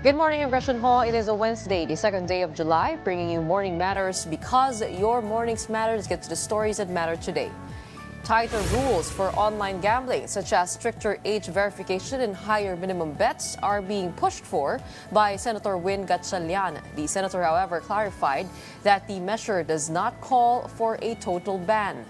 Good morning, I'm Gretchen Ho. It is a Wednesday, the second day of July, bringing you Morning Matters because your mornings matters. Get to the stories that matter today. Tighter rules for online gambling, such as stricter age verification and higher minimum bets, are being pushed for by Senator Gatchalian. The senator, however, clarified that the measure does not call for a total ban.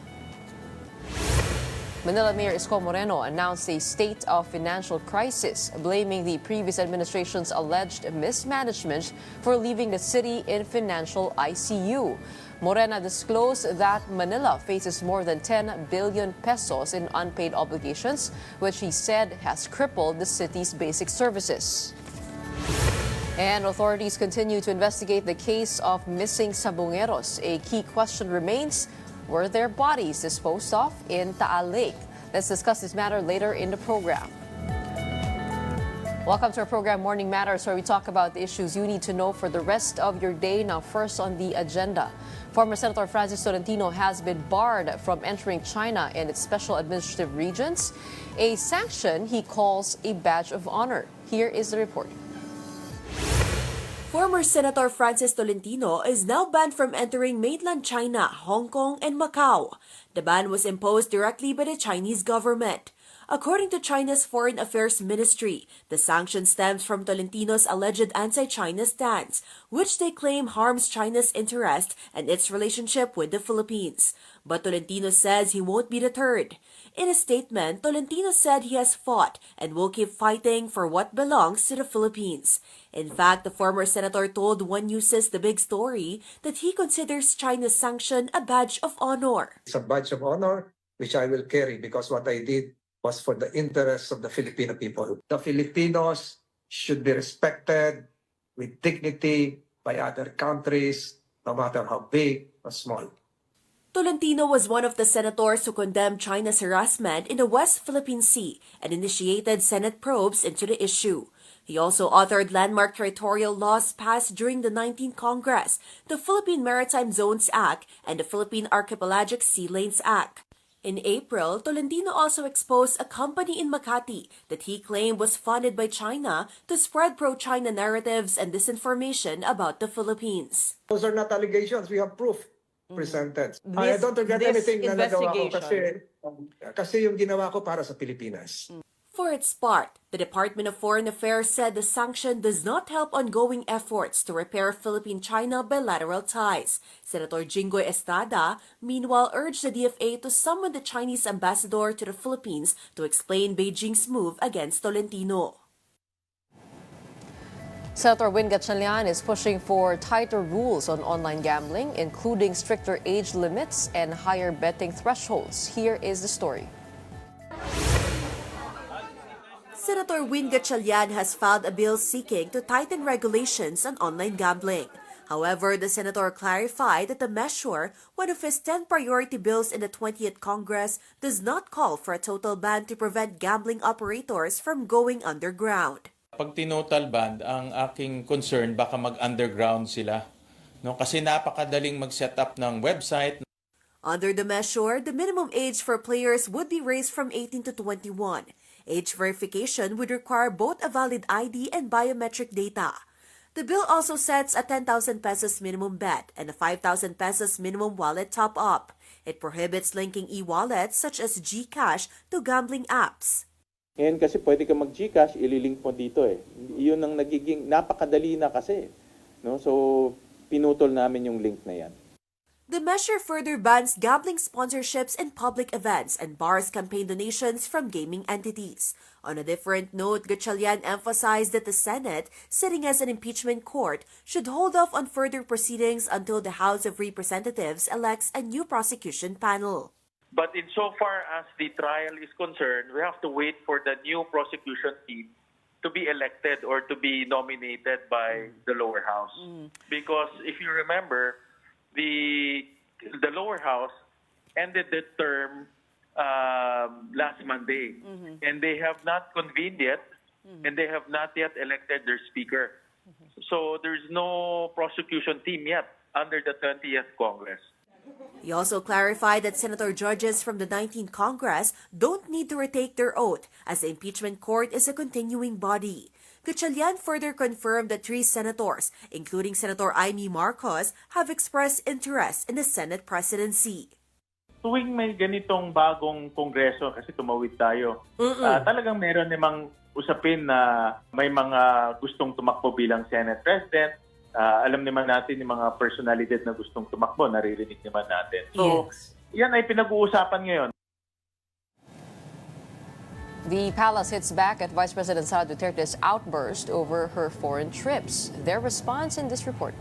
Manila Mayor Isko Moreno announced a state of financial crisis, blaming the previous administration's alleged mismanagement for leaving the city in financial ICU. Moreno disclosed that Manila faces more than 10 billion pesos in unpaid obligations, which he said has crippled the city's basic services. And authorities continue to investigate the case of missing sabongeros. A key question remains: were their bodies disposed of in Taal Lake? Let's discuss this matter later in the program. Welcome to our program, Morning Matters, where we talk about the issues you need to know for the rest of your day. Now, first on the agenda, former Senator Francis Tolentino has been barred from entering China and its special administrative regions, a sanction he calls a badge of honor. Here is the report. Former Senator Francis Tolentino is now banned from entering mainland China, Hong Kong, and Macau. The ban was imposed directly by the Chinese government. According to China's Foreign Affairs Ministry, the sanction stems from Tolentino's alleged anti-China stance, which they claim harms China's interest and its relationship with the Philippines. But Tolentino says he won't be deterred. In a statement, Tolentino said he has fought and will keep fighting for what belongs to the Philippines. In fact, the former senator told One News's The Big Story that he considers China's sanction a badge of honor. It's a badge of honor which I will carry because what I did was for the interests of the Filipino people. The Filipinos should be respected with dignity by other countries, no matter how big or small. Tolentino was one of the senators who condemned China's harassment in the West Philippine Sea and initiated Senate probes into the issue. He also authored landmark territorial laws passed during the 19th Congress, the Philippine Maritime Zones Act and the Philippine Archipelagic Sea Lanes Act. In April, Tolentino also exposed a company in Makati that he claimed was funded by China to spread pro-China narratives and disinformation about the Philippines. Those are not allegations. We have proof presented. I don't regret anything na nagawa ko kasi yung ginawa ko para sa Pilipinas. For its part, the Department of Foreign Affairs said the sanction does not help ongoing efforts to repair Philippine-China bilateral ties. Senator Jinggoy Estrada, meanwhile, urged the DFA to summon the Chinese ambassador to the Philippines to explain Beijing's move against Tolentino. Senator Gatchalian is pushing for tighter rules on online gambling, including stricter age limits and higher betting thresholds. Here is the story. Senator Gatchalian has filed a bill seeking to tighten regulations on online gambling. However, the senator clarified that the measure, one of his 10 priority bills in the 20th Congress, does not call for a total ban to prevent gambling operators from going underground. Pag tinotal ban, ang aking concern baka mag-underground sila. No? Kasi napakadaling mag-set up ng website. Under the measure, the minimum age for players would be raised from 18 to 21. Age verification would require both a valid ID and biometric data. The bill also sets a 10,000 pesos minimum bet and a 5,000 pesos minimum wallet top-up. It prohibits linking e-wallets such as GCash to gambling apps. Ngayon kasi pwede ka mag-GCash, ililink mo dito eh. Iyon ang nagiging napakadali na kasi. No? So, pinutol namin yung link na yan. The measure further bans gambling sponsorships in public events and bars campaign donations from gaming entities. On a different note, Gatchalian emphasized that the Senate, sitting as an impeachment court, should hold off on further proceedings until the House of Representatives elects a new prosecution panel. But insofar as the trial is concerned, we have to wait for the new prosecution team to be elected or to be nominated by the lower house. Because if you remember, the lower house ended the term last Monday, and they have not convened yet, and they have not yet elected their speaker. So there's no prosecution team yet under the 20th Congress. He also clarified that senator judges from the 19th Congress don't need to retake their oath as the impeachment court is a continuing body. Gatchalian further confirmed that 3 senators, including Senator Amy Marcos, have expressed interest in the Senate presidency. Tuwing may ganitong bagong kongreso, kasi tumawid tayo, talagang meron namang usapin na may mga gustong tumakbo bilang Senate President. Alam naman natin yung mga personalidad na gustong tumakbo, naririnig naman natin. So, yan ay pinag-uusapan ngayon. The palace hits back at Vice President Sara Duterte's outburst over her foreign trips. Their response in this report.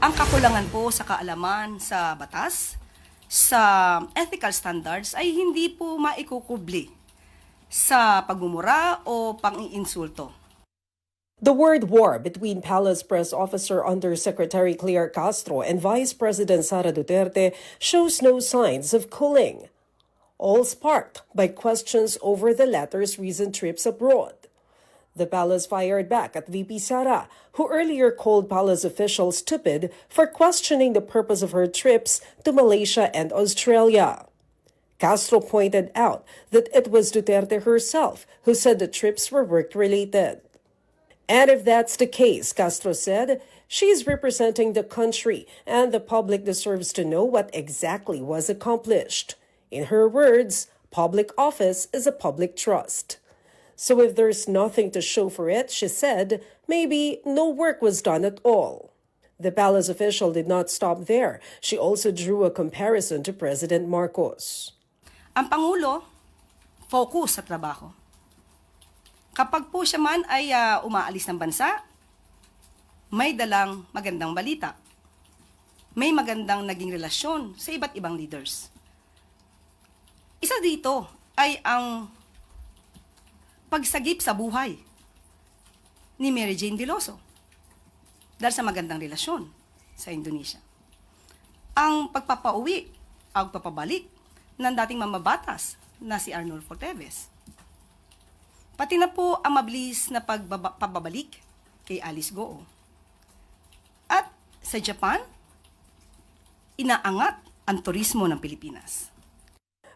Ang kakulangan po sa kaalaman sa batas, sa ethical standards ay hindi po maikukubli sa pagmumura o pang-iinsulto. The word war between Palace Press Officer Undersecretary Claire Castro and Vice President Sara Duterte shows no signs of cooling, all sparked by questions over the latter's recent trips abroad. The palace fired back at VP Sara, who earlier called palace officials stupid for questioning the purpose of her trips to Malaysia and Australia. Castro pointed out that it was Duterte herself who said the trips were work-related. And if that's the case, Castro said, she's representing the country and the public deserves to know what exactly was accomplished. In her words, public office is a public trust. So if there's nothing to show for it, she said, maybe no work was done at all. The palace official did not stop there. She also drew a comparison to President Marcos. Ang Pangulo, focus sa trabaho. Kapag po siya man ay umaalis ng bansa, may dalang magandang balita. May magandang naging relasyon sa iba't ibang leaders. Isa dito ay ang pagsagip sa buhay ni Mary Jane Veloso dahil sa magandang relasyon sa Indonesia. Ang pagpapauwi, ang pagpapabalik ng dating mamabatas na si Arnold Forteves. Pati na po ang mabilis na pababalik kay Alice Goo. At sa Japan, inaangat ang turismo ng Pilipinas.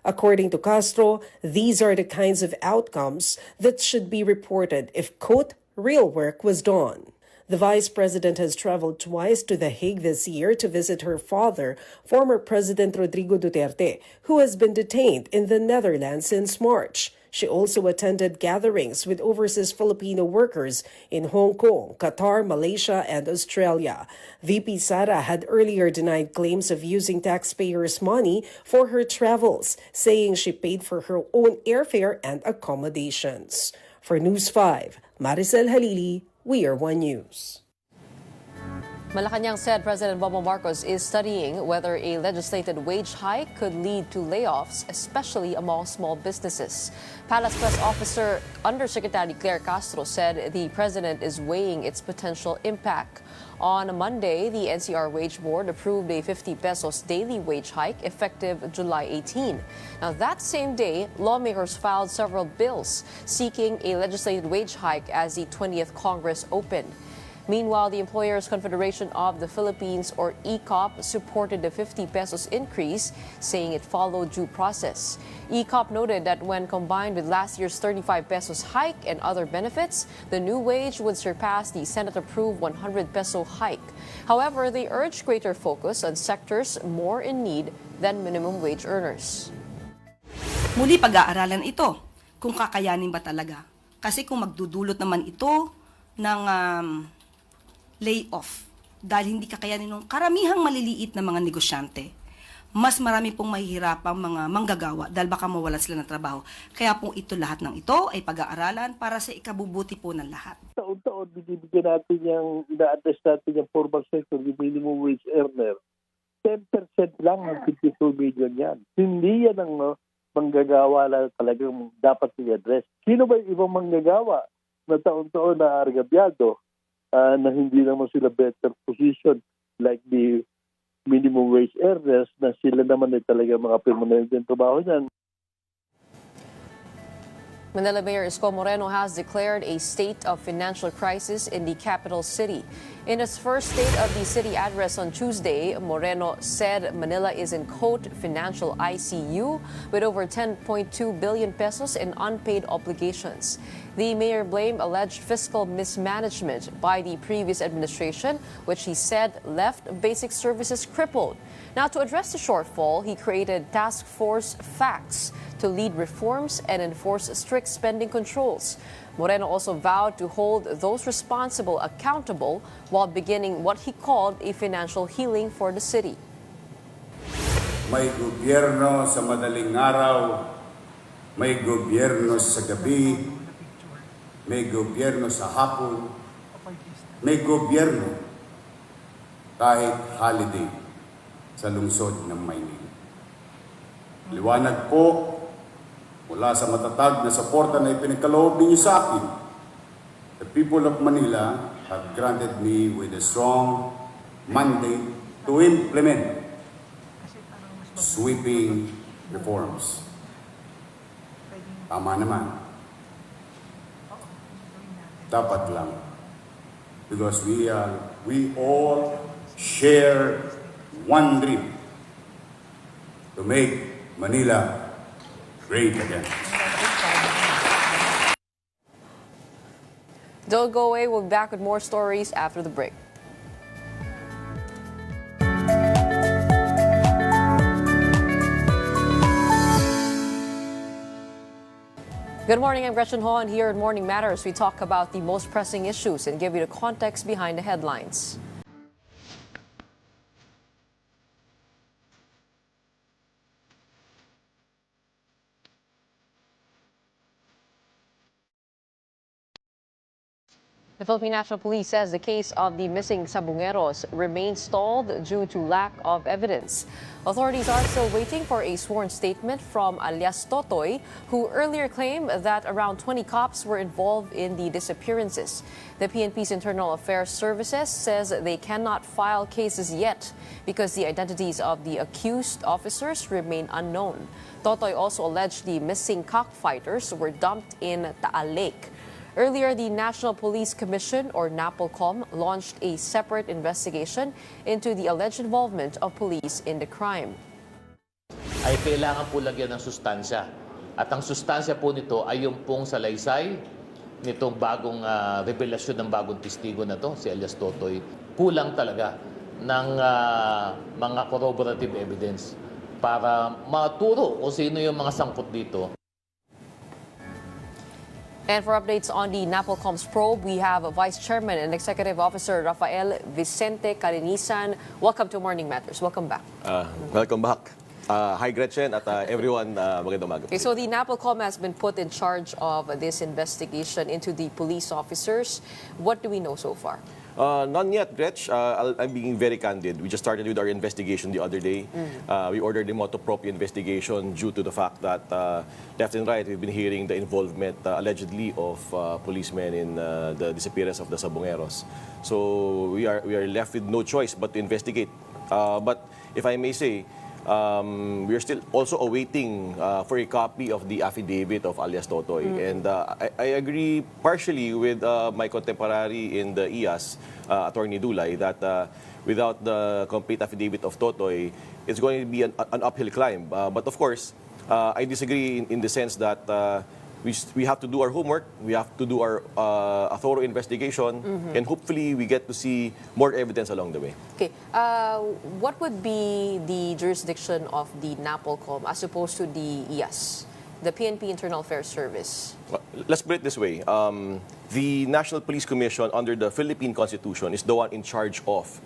According to Castro, these are the kinds of outcomes that should be reported if, quote, real work was done. The vice president has traveled twice to The Hague this year to visit her father, former President Rodrigo Duterte, who has been detained in the Netherlands since March. She also attended gatherings with overseas Filipino workers in Hong Kong, Qatar, Malaysia, and Australia. VP Sara had earlier denied claims of using taxpayers' money for her travels, saying she paid for her own airfare and accommodations. For News 5, Maricel Halili, We Are One News. Malacanang said President Bongbong Marcos is studying whether a legislated wage hike could lead to layoffs, especially among small businesses. Palace Press Officer Undersecretary Claire Castro said the president is weighing its potential impact. On Monday, the NCR Wage Board approved a 50 pesos daily wage hike effective July 18. Now, that same day, lawmakers filed several bills seeking a legislated wage hike as the 20th Congress opened. Meanwhile, the Employers Confederation of the Philippines, or ECOP, supported the 50 pesos increase, saying it followed due process. ECOP noted that when combined with last year's 35 pesos hike and other benefits, the new wage would surpass the Senate-approved 100 peso hike. However, they urged greater focus on sectors more in need than minimum wage earners. Muli pag-aaralan ito kung kakayanin ba talaga. Kasi kung magdudulot naman ito ng layoff dahil hindi kakayanin ng karamihang maliliit na mga negosyante, mas marami pong mahihirapang mga manggagawa dahil baka mawalan sila ng trabaho. Kaya po lahat ng ito ay pag-aaralan para sa ikabubuti po ng lahat. Taon-taon, binibigyan natin yung, ina-address natin yung formal sector, yung minimum wage earner. 10% lang ng 52 million yan. Hindi yan ang manggagawa na talagang dapat i-address. Sino ba yung ibang manggagawa na taon-taon na argabyado? Na hindi naman sila better position like the minimum wage earners na sila naman ay talaga mga permanenteng trabaho niyan. Manila Mayor Isko Moreno has declared a state of financial crisis in the capital city. In his first State of the City address on Tuesday, Moreno said Manila is in, quote, financial ICU with over 10.2 billion pesos in unpaid obligations. The mayor blamed alleged fiscal mismanagement by the previous administration, which he said left basic services crippled. Now, to address the shortfall, he created Task Force Facts to lead reforms and enforce strict spending controls. Moreno also vowed to hold those responsible accountable while beginning what he called a financial healing for the city. May gobyerno sa madaling araw, may gobyerno sa gabi, may gobyerno sa hapon, may gobyerno kahit holiday sa lungsod ng Maynila. Liwanag po mula sa matatag na suporta na ipinagkaloob ninyo sa akin. The people of Manila have granted me with a strong mandate to implement sweeping reforms. Tama naman. Dapat lang. Because we all share one dream to make Manila great again. Don't go away. We'll be back with more stories after the break. Good morning, I'm Gretchen Ho, and here at Morning Matters, we talk about the most pressing issues and give you the context behind the headlines. The Philippine National Police says the case of the missing sabongeros remains stalled due to lack of evidence. Authorities are still waiting for a sworn statement from alias Totoy, who earlier claimed that around 20 cops were involved in the disappearances. The PNP's Internal Affairs Services says they cannot file cases yet because the identities of the accused officers remain unknown. Totoy also alleged the missing cockfighters were dumped in Taal Lake. Earlier, the National Police Commission, or NAPOLCOM, launched a separate investigation into the alleged involvement of police in the crime. Ay kailangan po lagyan ng sustansya. At ang sustansya po nito ay yung pong salaysay nitong bagong revelasyon ng bagong testigo na to, si alias Totoy. Kulang talaga ng mga corroborative evidence para maturo kung sino yung mga sangkot dito. And for updates on the NAPOLCOM's probe, we have Vice Chairman and Executive Officer Rafael Vicente Calinisan. Welcome to Morning Matters. Welcome back. Welcome back. Hi Gretchen at everyone, magandang umaga. Okay, so the NAPOLCOM has been put in charge of this investigation into the police officers. What do we know so far? None yet, Gretch. I'm being very candid. We just started with our investigation the other day. We ordered a motu proprio investigation due to the fact that left and right we've been hearing the involvement allegedly of policemen in the disappearance of the sabongeros. So we are left with no choice but to investigate. But if I may say, we are still also awaiting for a copy of the affidavit of alias Totoy. And I agree partially with my contemporary in the IAS, Attorney Dulay, that without the complete affidavit of Totoy, it's going to be an uphill climb. But of course, I disagree in the sense that we have to do our homework, we have to do our a thorough investigation, and hopefully we get to see more evidence along the way. Okay, what would be the jurisdiction of the NAPOLCOM as opposed to the IAS, the PNP Internal Affairs Service? Well, let's put it this way. The National Police Commission under the Philippine Constitution is the one in charge of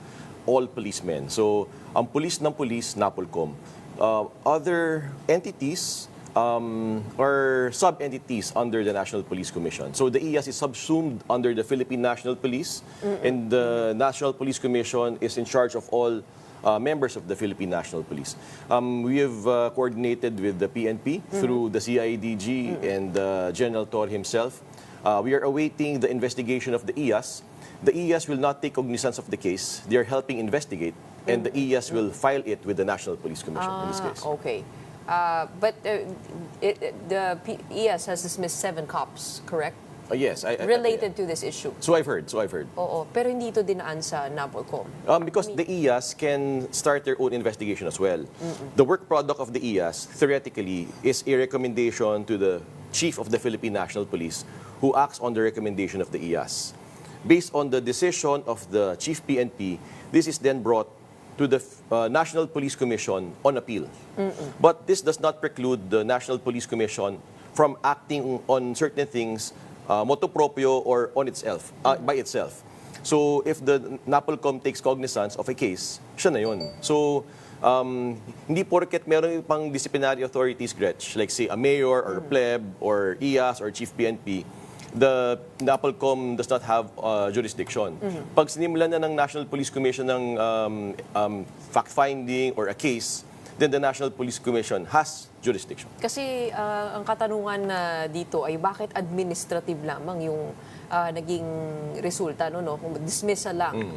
all policemen. So, ang police ng police, NAPOLCOM. Other entities or sub-entities under the National Police Commission. So the IAS is subsumed under the Philippine National Police, and the National Police Commission is in charge of all members of the Philippine National Police. We have coordinated with the PNP through the CIDG and General Tor himself. We are awaiting the investigation of the IAS. The IAS will not take cognizance of the case. They are helping investigate, and the IAS will file it with the National Police Commission in this case. Okay. But the IAS has dismissed 7 cops, correct? Yes. related to this issue. So I've heard. Oo, pero hindi ito dinaan sa NAPOLCOM. Because the IAS can start their own investigation as well. The work product of the IAS, theoretically, is a recommendation to the Chief of the Philippine National Police who acts on the recommendation of the IAS. Based on the decision of the Chief PNP, this is then brought to the National Police Commission on appeal. But this does not preclude the National Police Commission from acting on certain things motu proprio or on itself, by itself. So if the NAPOLCOM takes cognizance of a case, siya na yun. So hindi porket meron pang disciplinary authorities, Gretch, like say a mayor or pleb or IAS or Chief PNP, the NAPOLCOM does not have jurisdiction. Pag sinimulan na ng National Police Commission ng fact-finding or a case, then the National Police Commission has jurisdiction. Kasi ang katanungan dito ay bakit administrative lamang yung naging resulta, no? Kung dismissal lang.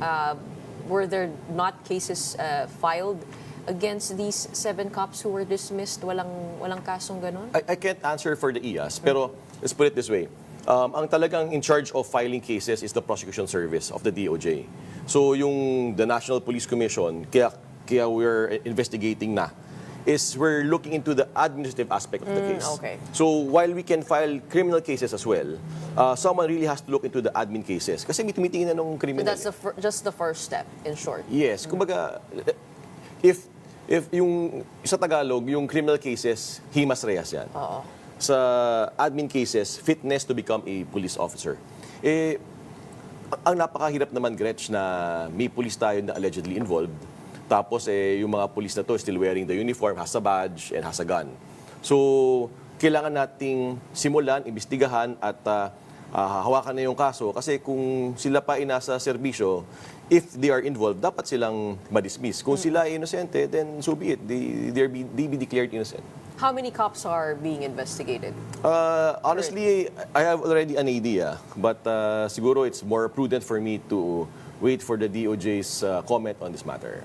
Were there not cases filed against these 7 cops who were dismissed? Walang kasong ganun? I can't answer for the IAS, pero let's put it this way. Ang talagang in charge of filing cases is the prosecution service of the DOJ. So the National Police Commission, kaya we're investigating na, is we're looking into the administrative aspect of the case. Okay. So while we can file criminal cases as well, someone really has to look into the admin cases. Kasi may tumitingin na nung criminal. So that's just the first step, in short. Yes. Kumbaga, if yung sa Tagalog, yung criminal cases, himas rehas yan. Oo. Sa admin cases, fitness to become a police officer. Ang napakahirap naman, Gretch, na may police tayo na allegedly involved. Tapos yung mga police na to still wearing the uniform, has a badge, and has a gun. So, kailangan nating simulan, imbestigahan, at hawakan na yung kaso. Kasi kung sila pa ay nasa serbisyo, if they are involved, dapat silang ma-dismiss. Kung sila ay inosente, then so be it. They be declared innocent. How many cops are being investigated? Honestly, I have already an idea. But siguro it's more prudent for me to wait for the DOJ's comment on this matter.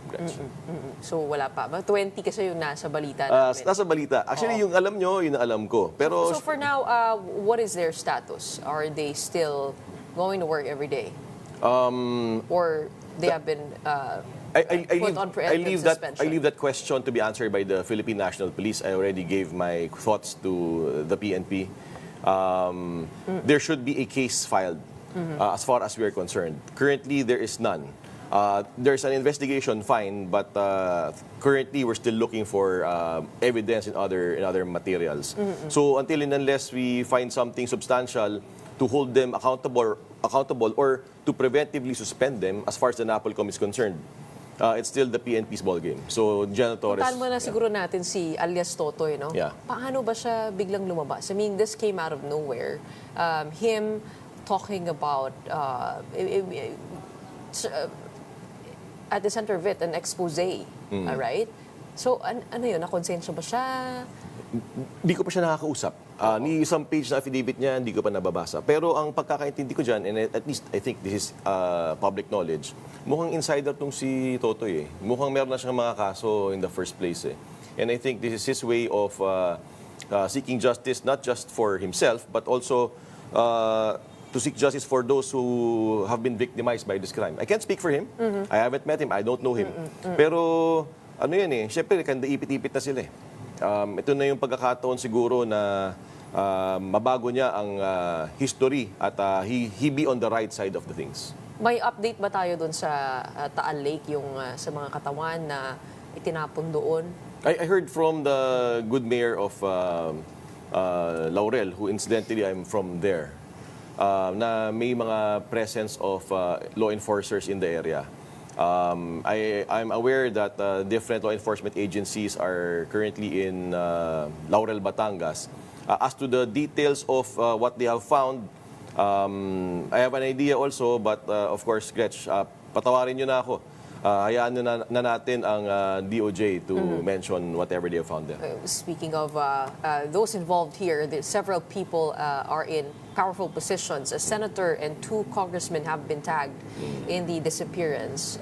So wala pa. 20 kasi yung nasa balita namin. Nasa balita. Actually, yung alam nyo, yun ang alam ko. Pero So for now, what is their status? Are they still going to work every day? Or they have been put on preemptive suspension? I leave that question to be answered by the Philippine National Police. I already gave my thoughts to the PNP. There should be a case filed as far as we are concerned. Currently, there is none. There's an investigation, fine, but currently we're still looking for evidence in other materials. So until and unless we find something substantial to hold them accountable or to preventively suspend them as far as the NAPOLCOM is concerned, it's still the PNP's ballgame. So, General Torres... Puntahan mo na siguro natin si alias Totoy, no? Yeah. Paano ba siya biglang lumabas? I mean, this came out of nowhere. Him talking about... at the center of it, an expose, right? So, ano yun? Nakonsensya ba siya? Hindi ko pa siya nakakausap. Ni isang page na affidavit niya, hindi ko pa nababasa. Pero ang pagkakaintindi ko dyan, and at least I think this is public knowledge, mukhang insider tong si Totoy eh. Mukhang meron na siyang mga kaso in the first place eh. And I think this is his way of seeking justice, not just for himself, but also to seek justice for those who have been victimized by this crime. I can't speak for him. I haven't met him. I don't know him. Pero ano yan eh, syempre, kanda ipit-ipit na sila eh. Ito na yung pagkakataon siguro na mabago niya ang history at he be on the right side of the things. May update ba tayo doon sa Taal Lake, yung sa mga katawan na itinapon doon? I heard from the good mayor of Laurel, who incidentally I'm from there, na may mga presence of law enforcers in the area. I'm aware that different law enforcement agencies are currently in Laurel, Batangas. As to the details of what they have found, I have an idea also, but of course, Gretch, patawarin nyo na ako. Hayaan na natin ang DOJ to mention whatever they have found there. Speaking of those involved here, several people are in powerful positions. A senator and 2 congressmen have been tagged in the disappearance.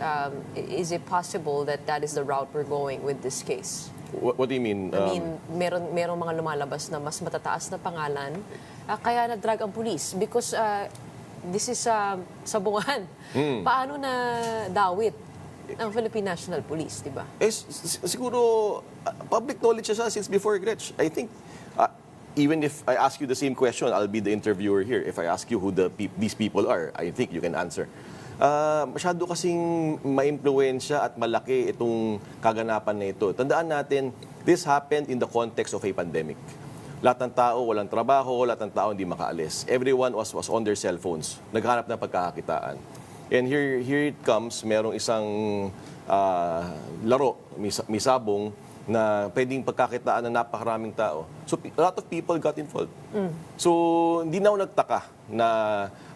Is it possible that that is the route we're going with this case? What do you mean? I mean, merong mga lumalabas na mas matataas na pangalan, kaya na-drag ang police because this is sabungan. Paano na dawit ang Philippine National Police, di ba? Siguro, public knowledge siya since before, Gretch. I think, even if I ask you the same question, I'll be the interviewer here. If I ask you who these people are, I think you can answer. Masyado kasing ma-impluwensya at malaki itong kaganapan na ito. Tandaan natin, this happened in the context of a pandemic. Lahat ng tao walang trabaho, lahat ng tao hindi makaalis. Everyone was on their cell phones. Naghanap ng pagkakakitaan. And here it comes, merong isang laro, may sabong, na pwedeng pagkakitaan ng napakaraming tao. So, a lot of people got involved. So, hindi na ako nagtaka na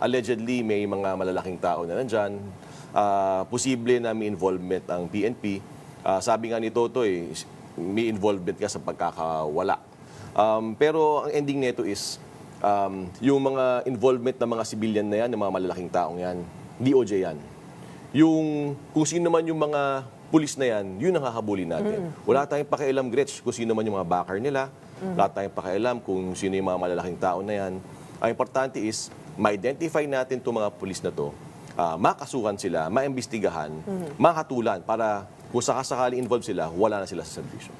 allegedly may mga malalaking tao na nandyan. Posible na may involvement ang PNP. Sabi nga ni Totoy, may involvement ka sa pagkakawala. Pero ang ending nito is, yung mga involvement ng mga civilian na yan, ng mga malalaking taong yan, DOJ yan. Yung kung sino man yung mga pulis na yan, yun ang hahabulin natin. Wala tayong pakialam, Gretch, kung sino man yung mga backer nila. Wala tayong pakialam kung sino yung mga malalaking tao na yan. Ang importante is, ma-identify natin itong mga pulis na to, makasuhan sila, maimbestigahan, makatulan, para kung sakasakali involved sila, wala na sila sa servisyo.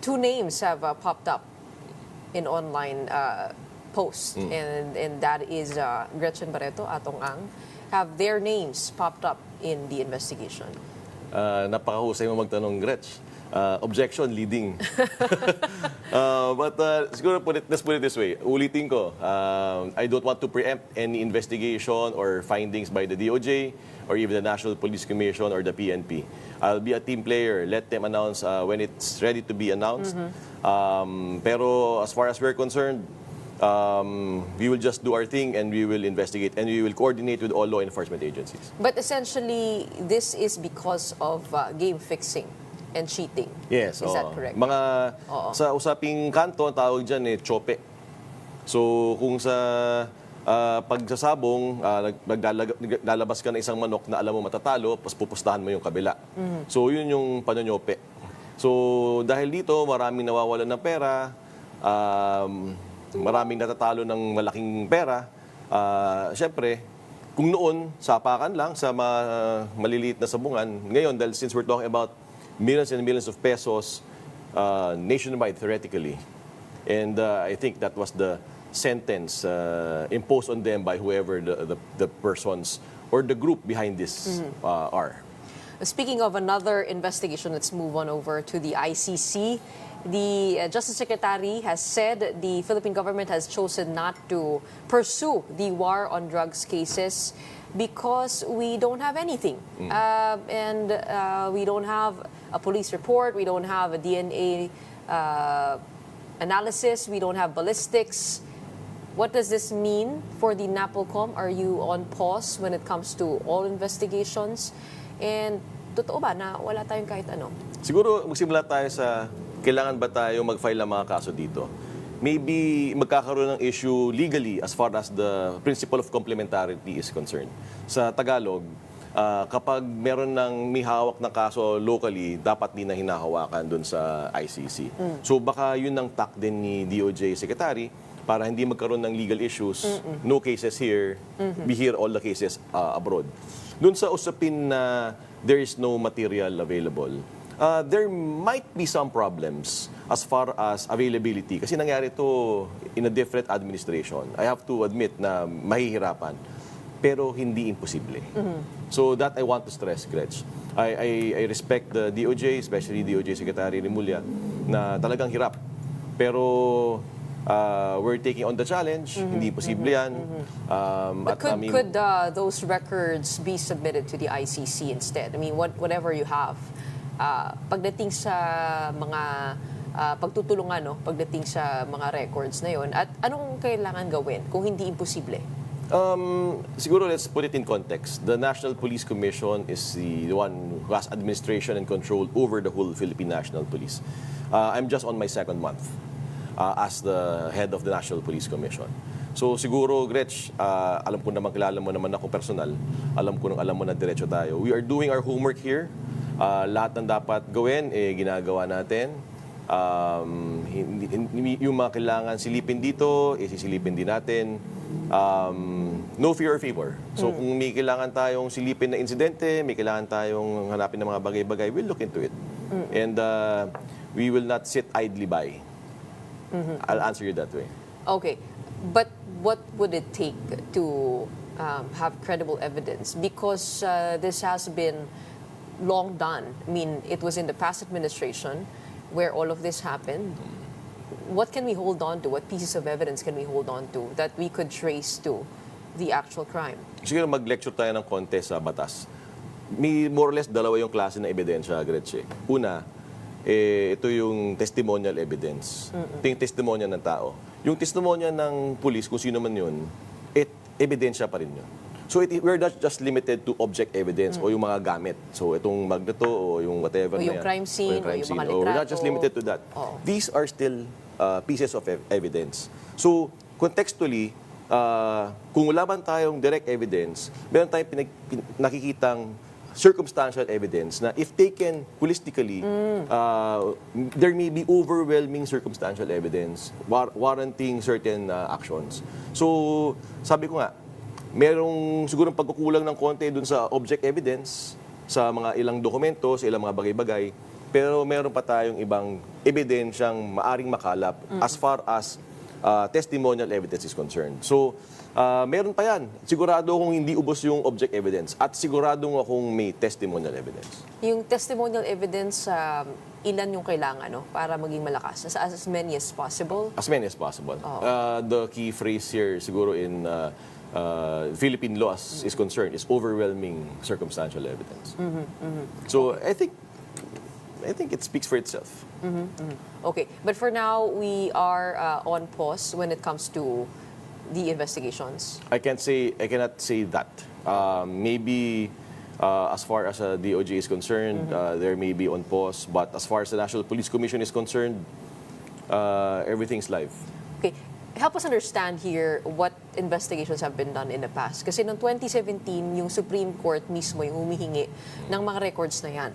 Two names have popped up in online posts, and that is Gretchen Barreto, Atong Ang, have their names popped up in the investigation. Napakahusay mo magtanong, Gretch. Objection leading. But siguro let's put it this way. Ulitin ko, I don't want to preempt any investigation or findings by the DOJ or even the National Police Commission or the PNP. I'll be a team player. Let them announce when it's ready to be announced. Pero as far as we're concerned, we will just do our thing and we will investigate and we will coordinate with all law enforcement agencies. But essentially, this is because of game fixing and cheating. Yes. Is that correct? Sa usaping kanto, ang tawag dyan chope. So kung sa pagsasabong, lalabas ka ng isang manok na alam mo matatalo, tapos pupustahan mo yung kabila. So yun yung panonyope. So dahil dito, maraming nawawalan ng pera, maraming natatalo ng malaking pera. Siyempre, kung noon, sapakan lang sa maliliit na sabungan, ngayon, dahil since we're talking about millions and millions of pesos nationwide, theoretically, and I think that was the sentence imposed on them by whoever the persons or the group behind this are. Speaking of another investigation, let's move on over to the ICC. The Justice Secretary has said the Philippine government has chosen not to pursue the war on drugs cases because we don't have anything. And we don't have a police report, we don't have a DNA analysis, we don't have ballistics. What does this mean for the NAPOLCOM? Are you on pause when it comes to all investigations? And totoo ba na wala tayong kahit ano? Siguro magsimula tayo sa kailangan ba tayo mag-file ng mga kaso dito. Maybe magkakaroon ng issue legally as far as the principle of complementarity is concerned. Sa Tagalog, kapag meron ng may hawak na kaso locally, dapat din na hinahawakan dun sa ICC. So baka yun ang tack din ni DOJ Secretary para hindi magkaroon ng legal issues, no cases here, we hear all the cases abroad. Dun sa usapin na there is no material available, there might be some problems as far as availability. Kasi nangyari ito in a different administration. I have to admit na mahihirapan. Pero hindi imposible. So that I want to stress, Gretch. I respect the DOJ, especially DOJ Secretary Rimulya, na talagang hirap. Pero we're taking on the challenge. Hindi posible yan. But could those records be submitted to the ICC instead? I mean, whatever you have. Pagdating sa mga pagtutulungan, no? Pagdating sa mga records na yon, at anong kailangan gawin kung hindi imposible? Siguro let's put it in context. The National Police Commission is the one who has administration and control over the whole Philippine National Police. I'm just on my second month as the head of the National Police Commission. So siguro, Gretch, alam ko naman, kilala mo naman ako personal. Alam mo na diretso tayo. We are doing our homework here. Lahat ng dapat gawin, ginagawa natin. Yung mga kailangan silipin dito, isisilipin din natin. No fear or favor. So kung may kailangan tayong silipin na insidente, may kailangan tayong hanapin ng mga bagay-bagay, we'll look into it. And we will not sit idly by. I'll answer you that way. Okay, but what would it take to have credible evidence? Because this has been long done. I mean, it was in the past administration where all of this happened. What can we hold on to? What pieces of evidence can we hold on to that we could trace to the actual crime? Siguro mag-lecture tayo ng konti sa batas. May more or less dalawa yung klase ng ebidensya, Gretchen. Una, ito yung testimonial evidence. Ito yung testimonya ng tao. Yung testimonya ng pulis, kung sino man yun, ebidensya pa rin yun. So we're not just limited to object evidence o yung mga gamit. So itong magneto o yung whatever O yung na yan. crime scene, o yung mga litrato. We're not just limited to that. These are still pieces of evidence. So contextually, kung wala man tayong direct evidence, meron tayong nakikitang circumstantial evidence na if taken holistically, there may be overwhelming circumstantial evidence warranting certain actions. So, sabi ko nga, merong sigurong pagkukulang ng konti dun sa object evidence, sa mga ilang dokumento, sa ilang mga bagay-bagay, pero meron pa tayong ibang ebidensyang maaring makalap as far as testimonial evidence is concerned. So, meron pa yan. Sigurado akong hindi ubos yung object evidence at sigurado akong may testimonial evidence. Yung testimonial evidence, ilan yung kailangan para maging malakas? As many as possible? As many as possible. The key phrase here siguro in Philippine laws is concerned is overwhelming circumstantial evidence. So I think it speaks for itself. Okay, but for now we are on pause when it comes to the investigations. I cannot say that. Maybe as far as DOJ is concerned, there may be on pause. But as far as the National Police Commission is concerned, everything's live. Okay. Help us understand here what investigations have been done in the past. Kasi noong 2017, yung Supreme Court mismo yung humihingi ng mga records na yan.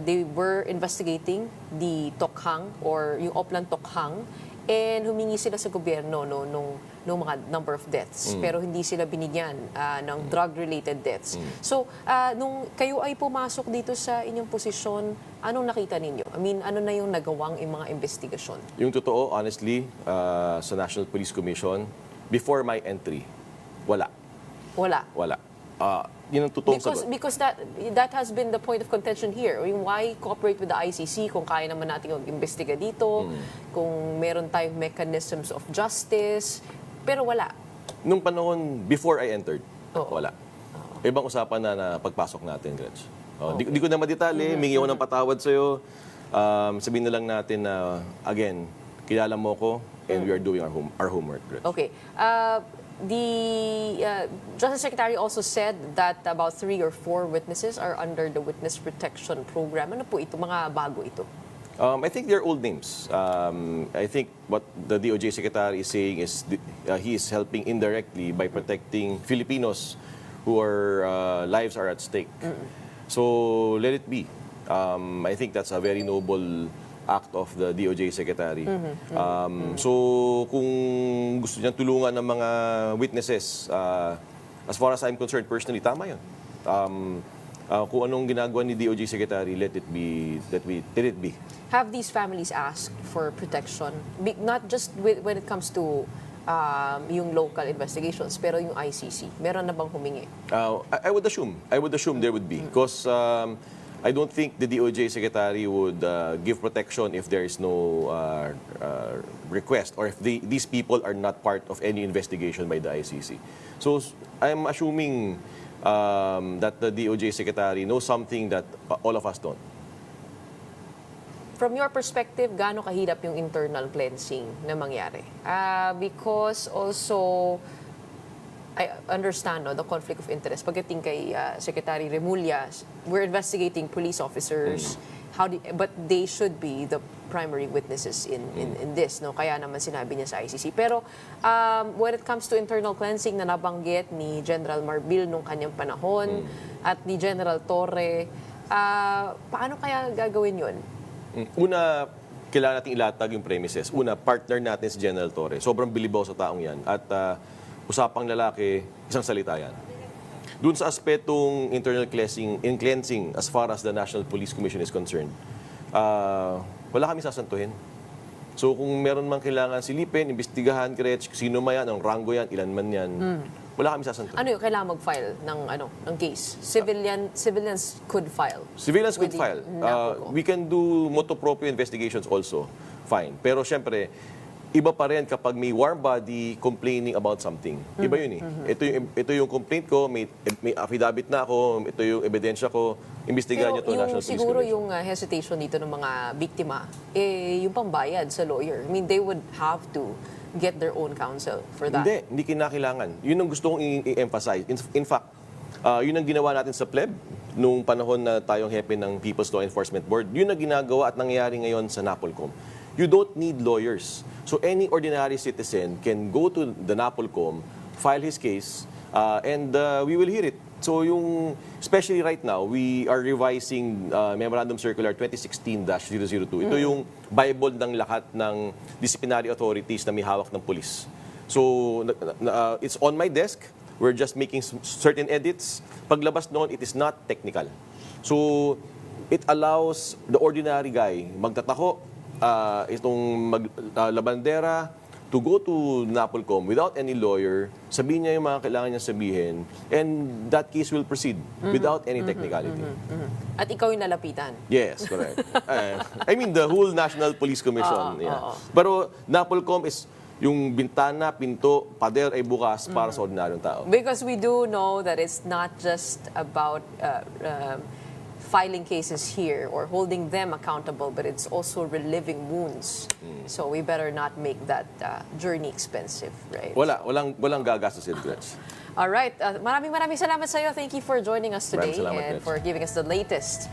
They were investigating the Tokhang or yung Oplan Tokhang and humingi sila sa gobyerno nung mga number of deaths. Pero hindi sila binigyan ng drug-related deaths. So, nung kayo ay pumasok dito sa inyong posisyon, anong nakita ninyo? I mean, ano na yung nagawang yung mga investigasyon? Yung totoo, honestly, sa National Police Commission, before my entry, wala. Wala? Wala. Yun ang totoong sagot. Because that has been the point of contention here. Yung why cooperate with the ICC kung kaya naman natin mag-imbestiga dito, kung meron tayong mechanisms of justice, pero wala. Nung panahon, before I entered, wala. Ibang usapan na pagpasok natin, Gretch. Di ko na madetali, mingi ako ng patawad sa'yo. Sabihin na lang natin na, again, kilala mo ko and we are doing our homework, Gretch. Okay. The Justice Secretary also said that about 3 or 4 witnesses are under the witness protection program. Ano po ito? Mga bago ito? I think they're old names. I think what the DOJ Secretary is saying is he is helping indirectly by protecting Filipinos whose lives are at stake. So let it be. I think that's a very noble act of the DOJ Secretary. So kung gusto niyang tulungan ng mga witnesses, as far as I'm concerned personally, tama yun. Kung anong ginagawa ni DOJ Secretary, let it be. Have these families asked for protection? Not just when it comes to yung local investigations, pero yung ICC. Meron na bang humingi? I would assume there would be. Because I don't think the DOJ Secretary would give protection if there is no request or if these people are not part of any investigation by the ICC. So I'm assuming that the DOJ Secretary knows something that all of us don't. From your perspective, gaano kahirap yung internal cleansing na mangyari? Because also, I understand the conflict of interest. Pagdating kay Secretary Remulla, we're investigating police officers, but they should be the primary witnesses in this. Kaya naman sinabi niya sa ICC. Pero when it comes to internal cleansing na nabanggit ni General Marbil nung kanyang panahon at ni General Torre, paano kaya gagawin yun? Una, kailangan natin ilatag yung premises. Una, partner natin si General Torre. Sobrang bilibaw sa taong yan. At usapang lalaki, isang salita yan. Doon sa aspetong internal cleansing as far as the National Police Commission is concerned, wala kami sasantuhin. So kung meron man kailangan silipin, imbestigahan, Gretch, sino man yan, ang rango yan, ilan man yan, wala kami sasantuhin. Ano yung kailangan mag-file ng case? Civilians could file. Civilians could with file. the NAPOCO. We can do motu proprio investigations also. Fine. Pero syempre, iba pa rin kapag may warm body complaining about something. Iba yun eh. Ito yung complaint ko, may affidavit na ako, ito yung ebidensya ko, imbestigahan niyo to National Police siguro Commission. yung hesitation dito ng mga biktima, yung pambayad sa lawyer. I mean, they would have to get their own counsel for that. Hindi kinakailangan. Yun ang gusto kong i-emphasize. In fact, yun ang ginawa natin sa pleb nung panahon na tayong hepe ng People's Law Enforcement Board. Yun ang ginagawa at nangyayari ngayon sa NAPOLCOM. You don't need lawyers. So any ordinary citizen can go to the NAPOLCOM, file his case, and we will hear it. So especially right now, we are revising Memorandum Circular 2016-002. Ito yung Bible ng lahat ng disciplinary authorities na may hawak ng pulis. So it's on my desk. We're just making certain edits. Paglabas noon, it is not technical. So it allows the ordinary guy magtatako, itong labandera, to go to NAPOLCOM without any lawyer, sabihin niya yung mga kailangan niya sabihin, and that case will proceed without any technicality. At ikaw yung lalapitan. Yes, correct. I mean, the whole National Police Commission. Pero NAPOLCOM is yung bintana, pinto, pader ay bukas para sa ordinaryong tao. Because we do know that it's not just about filing cases here or holding them accountable, but it's also reliving wounds. So we better not make that journey expensive, right? Walang gagastos, Gretch. All right. Maraming salamat sa iyo. Thank you for joining us today Salamat, and for giving us the latest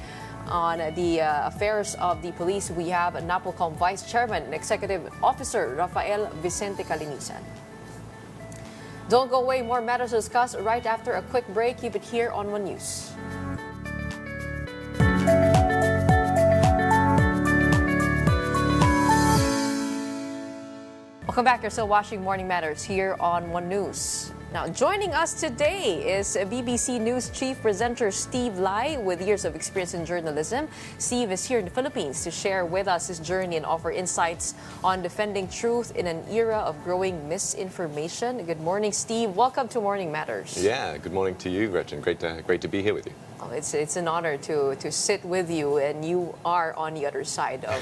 on the affairs of the police. We have NAPOLCOM Vice Chairman and Executive Officer Rafael Vicente Calinisan. Don't go away. More matters to discuss right after a quick break. Keep it here on One News. Welcome back. You're still watching Morning Matters here on One News. Now, joining us today is BBC News Chief Presenter Steve Lai with years of experience in journalism. Steve is here in the Philippines to share with us his journey and offer insights on defending truth in an era of growing misinformation. Good morning, Steve. Welcome to Morning Matters. Yeah, good morning to you, Gretchen. Great to be here with you. Oh, it's an honor to sit with you, and you are on the other side of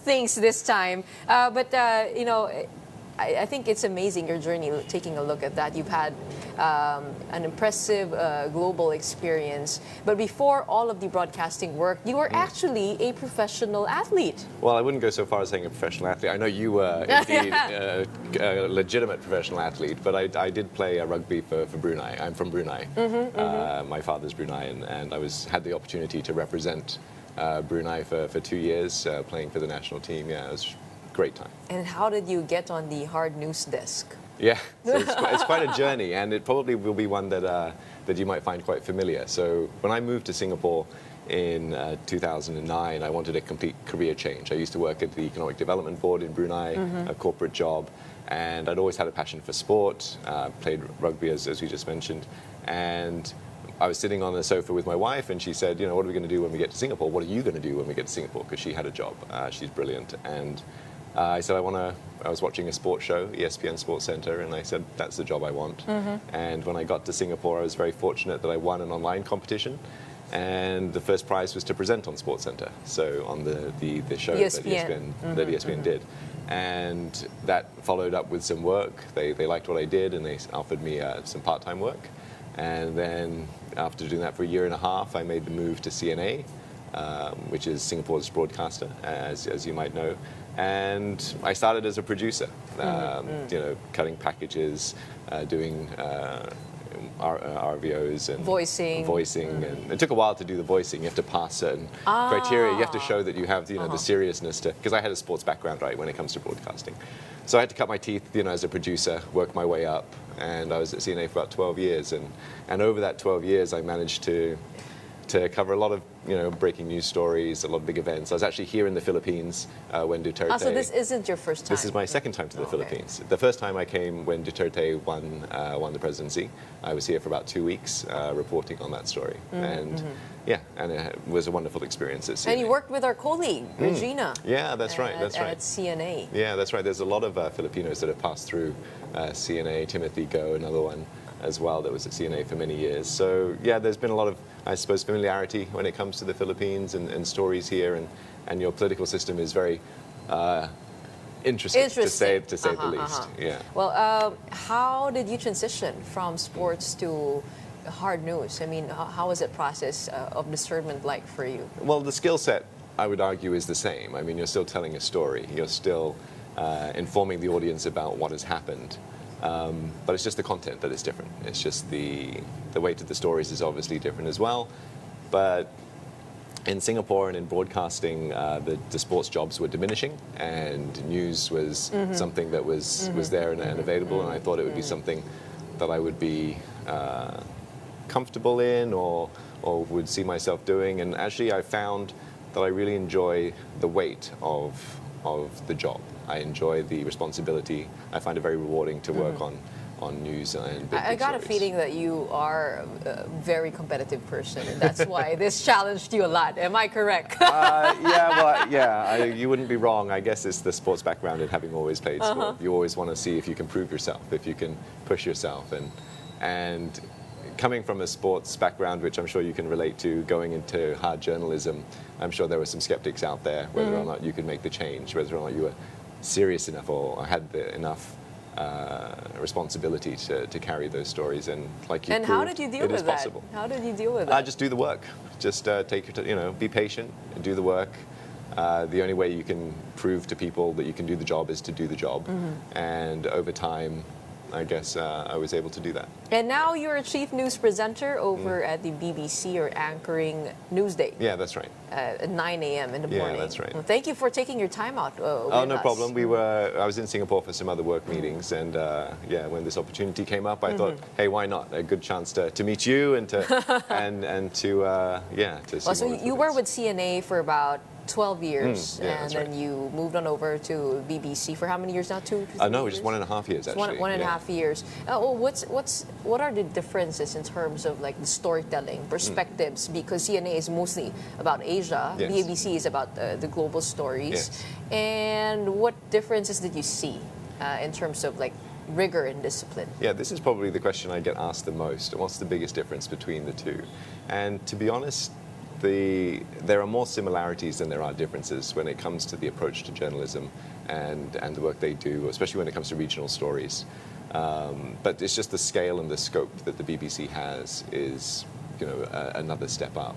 things this time. I think it's amazing, your journey, taking a look at that. You've had an impressive global experience. But before all of the broadcasting work, you were actually a professional athlete. Well, I wouldn't go so far as saying a professional athlete. I know you were indeed a legitimate professional athlete, but I did play rugby for Brunei. I'm from Brunei. My father's Bruneian, and I had the opportunity to represent Brunei for 2 years, playing for the national team. Yeah, it was great time. And how did you get on the hard news desk? Yeah, so it's quite a journey, and it probably will be one that you might find quite familiar. So when I moved to Singapore in 2009, I wanted a complete career change. I used to work at the Economic Development Board in Brunei, a corporate job, and I'd always had a passion for sport, played rugby as we just mentioned, and I was sitting on the sofa with my wife, and she said, what are we going to do when we get to Singapore? What are you going to do when we get to Singapore? Because she had a job. She's brilliant. And I said, I was watching a sports show, ESPN Sports Center, and I said, that's the job I want. And when I got to Singapore, I was very fortunate that I won an online competition. And the first prize was to present on Sports Center, so on the show that ESPN did. And that followed up with some work. They liked what I did, and they offered me some part-time work. And then after doing that for 1.5 years, I made the move to CNA, which is Singapore's broadcaster, as you might know. And I started as a producer, cutting packages, doing RVOs and voicing, and it took a while to do the voicing. You have to pass certain criteria. You have to show that you have the seriousness because I had a sports background, right, when it comes to broadcasting. So I had to cut my teeth, as a producer, work my way up, and I was at CNA for about 12 years, and over that 12 years I managed to to cover a lot of breaking news stories, a lot of big events. I was actually here in the Philippines when Duterte. So this isn't your first time? This is my second time to the Philippines. The first time I came when Duterte won the presidency. I was here for about 2 weeks reporting on that story, and it was a wonderful experience at CNA. And you worked with our colleague Regina. Yeah, that's right. That's right. At CNA. Yeah, that's right. There's a lot of Filipinos that have passed through CNA. Timothy Go, another one as well, that was at CNA for many years. So yeah, there's been a lot of, I suppose, familiarity when it comes to the Philippines and stories here, and your political system is very interesting. To say the least. Yeah. Well, how did you transition from sports to hard news? I mean, how was that process of discernment like for you? Well, the skill set, I would argue, is the same. I mean, you're still telling a story. You're still informing the audience about what has happened. But it's just the content that is different. It's just the weight of the stories is obviously different as well. But in Singapore and in broadcasting, the sports jobs were diminishing, and news was something that was there and available, and I thought it would be something that I would be comfortable in or would see myself doing. And actually I found that I really enjoy the weight of the job. I enjoy the responsibility. I find it very rewarding to work on news and big I got stories. a feeling that you are a very competitive person, and that's why this challenged you a lot. Am I correct? You wouldn't be wrong. I guess it's the sports background and having always played sport. You always want to see if you can prove yourself, if you can push yourself, and coming from a sports background, which I'm sure you can relate to, going into hard journalism, I'm sure there were some skeptics out there whether or not you could make the change, whether or not you were serious enough or had enough responsibility to carry those stories. And like you and proved, how did you deal it with is that? possible. How did you deal with that? Just do the work. Just be patient and do the work. The only way you can prove to people that you can do the job is to do the job. And over time, I guess I was able to do that. And now you're a chief news presenter over at the BBC, or anchoring Newsday. Yeah, that's right. At 9 a.m. in the morning. Yeah, that's right. Well, thank you for taking your time out with no us. problem. I was in Singapore for some other work meetings, and when this opportunity came up, I thought, hey, why not? A good chance to meet you and to see. Well, so you were with CNA for about 12 years, and then right. you moved on over to BBC for how many years now? 2 to 3 No, years? just 1.5 years actually. One and a half years. What are the differences in terms of like the storytelling perspectives? Because CNA is mostly about Asia, Yes. BBC is about the global stories. Yes. And what differences did you see in terms of like rigor and discipline? Yeah, this is probably the question I get asked the most. What's the biggest difference between the two? And to be honest, there are more similarities than there are differences when it comes to the approach to journalism and the work they do, especially when it comes to regional stories. But it's just the scale and the scope that the BBC has is another step up.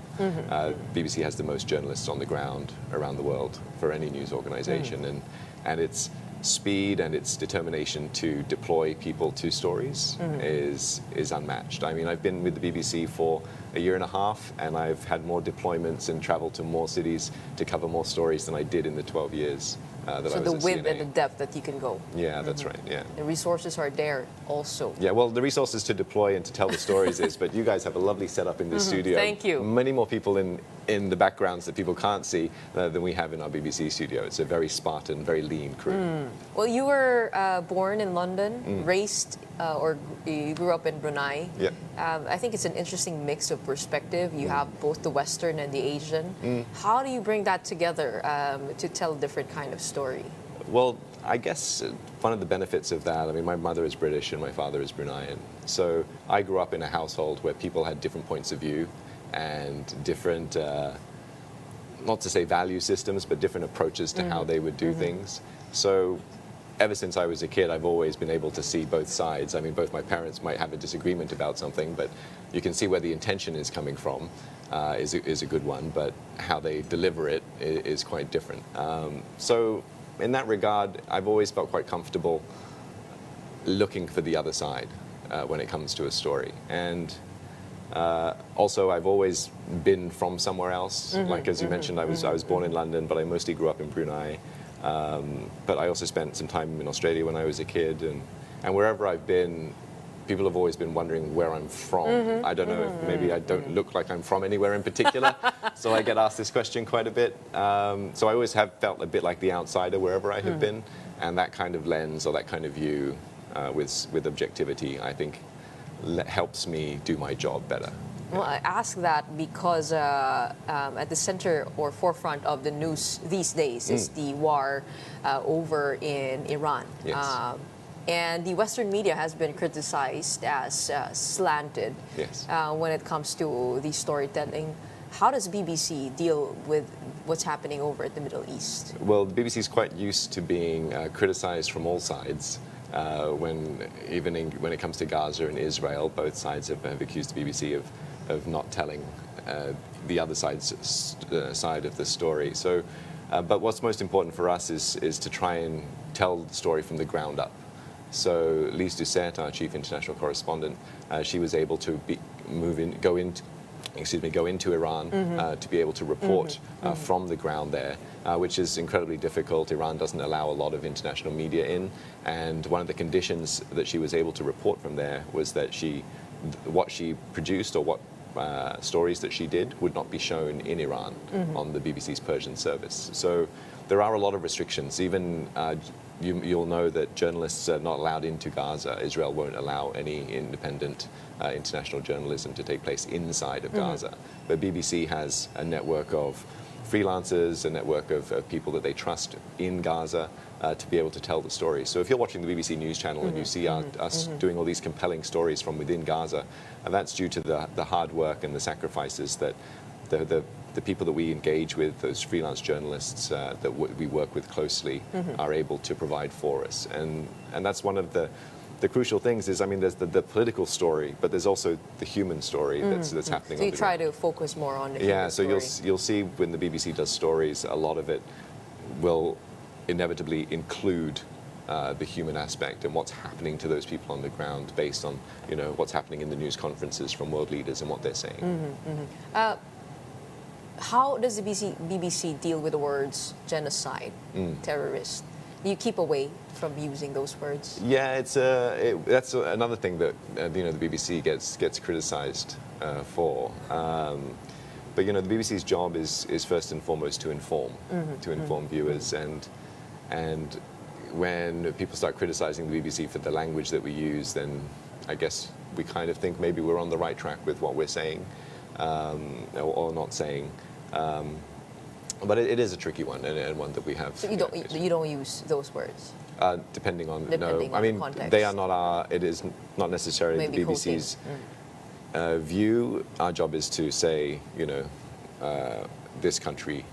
BBC has the most journalists on the ground around the world for any news organization, and its speed and its determination to deploy people to stories is unmatched. I mean, I've been with the BBC for a year and a half, and I've had more deployments and traveled to more cities to cover more stories than I did in the 12 years that I was at So the width CNA. and the depth that you can go. Yeah, that's right, yeah. The resources are there also. Yeah, well, the resources to deploy and to tell the stories is, but you guys have a lovely setup in this studio. Thank you. Many more people in the backgrounds that people can't see than we have in our BBC studio. It's a very Spartan, very lean crew. Well, you were born in London, raised or you grew up in Brunei. Yeah. I think it's an interesting mix of perspective. You have both the Western and the Asian. How do you bring that together to tell a different kind of story? Well, I guess one of the benefits of that, I mean, my mother is British and my father is Bruneian. So I grew up in a household where people had different points of view and different, not to say value systems, but different approaches to how they would do things. So ever since I was a kid, I've always been able to see both sides. I mean, both my parents might have a disagreement about something, but you can see where the intention is coming from is a good one, but how they deliver it is quite different. So in that regard, I've always felt quite comfortable looking for the other side when it comes to a story. And also, I've always been from somewhere else. Like as you mentioned, I was born in London, but I mostly grew up in Brunei. But I also spent some time in Australia when I was a kid, and wherever I've been, people have always been wondering where I'm from. I don't know if maybe I don't look like I'm from anywhere in particular, so I get asked this question quite a bit. So I always have felt a bit like the outsider wherever I have been, and that kind of lens or that kind of view with objectivity, I think, helps me do my job better. Well, I ask that because at the center or forefront of the news these days is the war over in Iran. Yes. And the Western media has been criticized as slanted when it comes to the storytelling. How does BBC deal with what's happening over at the Middle East? Well, the BBC is quite used to being criticized from all sides. When it comes to Gaza and Israel, both sides have accused the BBC of not telling the other side's side of the story. So, but what's most important for us is to try and tell the story from the ground up. So, Lise Doucette, our chief international correspondent, she was able to go into Iran to be able to report from the ground there, which is incredibly difficult. Iran doesn't allow a lot of international media in, and one of the conditions that she was able to report from there was that what she produced or what stories that she did would not be shown in Iran on the BBC's Persian service. So there are a lot of restrictions. Even you'll know that journalists are not allowed into Gaza. Israel won't allow any independent international journalism to take place inside of Gaza. But BBC has a network of freelancers, a network of people that they trust in Gaza to be able to tell the story. So if you're watching the BBC News channel and you see us doing all these compelling stories from within Gaza, and that's due to the hard work and the sacrifices that the people that we engage with, those freelance journalists that we work with closely, are able to provide for us. And that's one of the crucial things is, I mean, there's the political story, but there's also the human story that's happening. So you try to focus more on the human story. So you'll see when the BBC does stories, a lot of it will inevitably include the human aspect and what's happening to those people on the ground based on, what's happening in the news conferences from world leaders and what they're saying. How does the BBC deal with the words genocide, terrorist? Do you keep away from using those words? Yeah, that's another thing that the BBC gets criticised for. But the BBC's job is first and foremost to inform viewers, and when people start criticising the BBC for the language that we use, then I guess we kind of think maybe we're on the right track with what we're saying or not saying. But it is a tricky one, and one that we have. So you don't use those words. Depending on context. They are not it is not necessarily Maybe the BBC's view. Our job is to say, this country